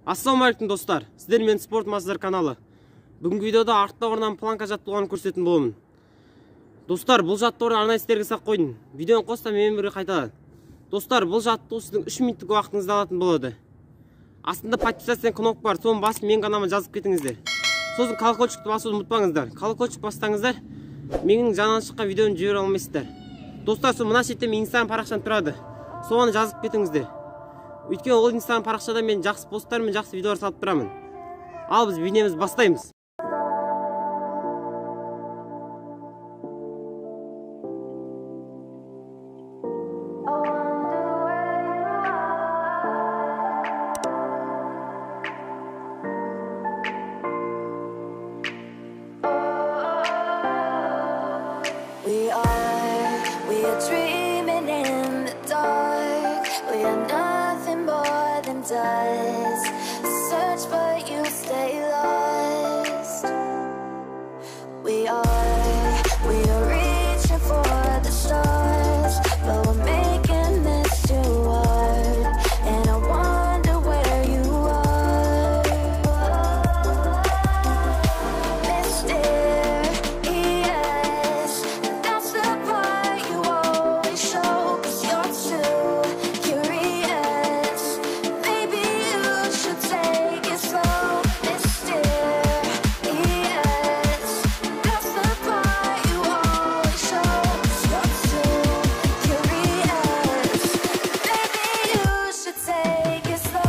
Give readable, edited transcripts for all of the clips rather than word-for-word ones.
Ассалаумағалейкум достар, сіздер мен спорт мастер каналы. Бүгінгі видеода артта орнынан планка жаттығуын көрсететін боламын. Достар, бұл жаттығуды арнайы сіздерге сақ қойдым. Видеоны қоста менімен бірге қайталады. Достар, бұл жаттығу сіздің 3 минуттық уақытыңызды алатын болады. Астында подписаться кнопка бар, соны басып менің каналыма жазып кетіңіздер. Сосын колокольчикті басуды ұмытпаңыздар. Колокольчик бастаңыздар, менің жаңадан шыққан видеоны жібере алмайсыздар. Достар, сол мына шетте менің Instagram парақшам тұрады. Соны жазып кетіңіздер. Өйткені ол Instagram парақшада мен жақсы посттар мен жақсы видеолар салып тұрамын. Ал біз видеомызды бастаймыз. We are dreaming in the dark. We are nothing more than dust. Search but you stay lost. We are reaching for the stars, but we're making this too hard. And I wonder where you are, mysterious. That's the part you always show, 'cause you're too curious. Maybe you should take it slow, mysterious. That's the part you always show, 'cause you're too curious. Maybe you should take it slow.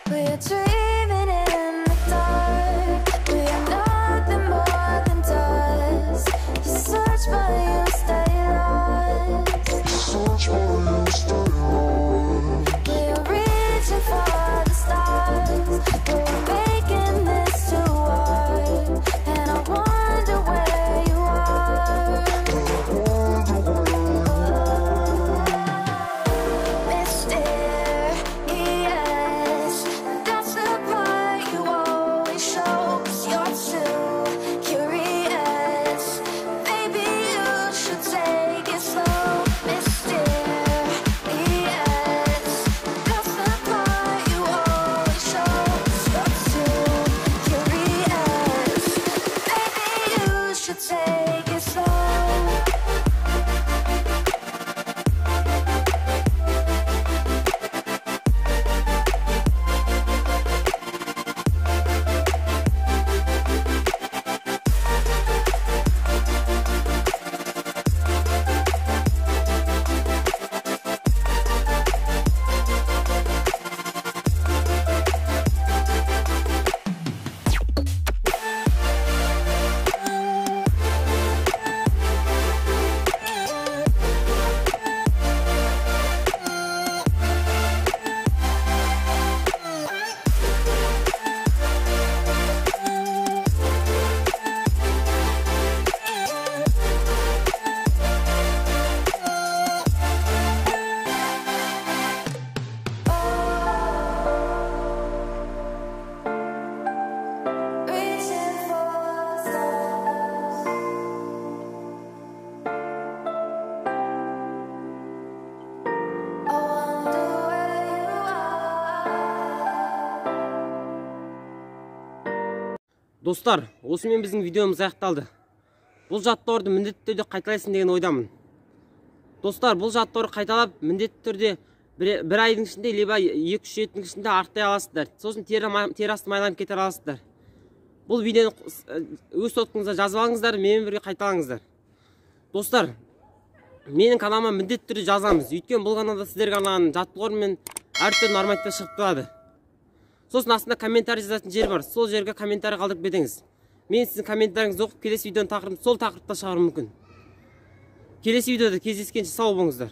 We're dreaming in the dark. We are nothing more than dust. You search but you stay lost. We are reaching for the stars, but we're making this too hard. And I wonder where you are, mysterious. That's the part you always show, 'cause you're too curious. Maybe you should take it slow, mysterious. That's the part you always show, 'cause you're too curious. Maybe you should take it slow. Reaching for stars. I wonder where you are. Достар, осымен біздің видеомыз аяқталды. Бұл жаттығуды міндетті түрде қайталайсың деген ойдамын. Достар, бұл жаттығуды қайталап міндетті түрде бір айдың ішінде, либо 2-3 реттің ішінде арттай аласыздар. Сосын тері асты майланып кетер аласыздар. Бұл видеоны өз соткыңызда жазып алыңыздар, менімен бірге қайталаңыздар. Достар, менің каналыма міндетті түрде жазамыз. Өйткені бұл каналда сіздерге арналған жаттығулар мен әртүрлі нормативтер шығып тұрады. Сосын астында комментарий жазатын жер бар. Сол жерге комментарий қалдырып кетіңіз. Мен сіздің комментарийіңізді оқып, келесі видеоның тақырыбын сол тақырыпта шығаруым мүмкін. Келесі видеода кездескенше сау болыңыздар.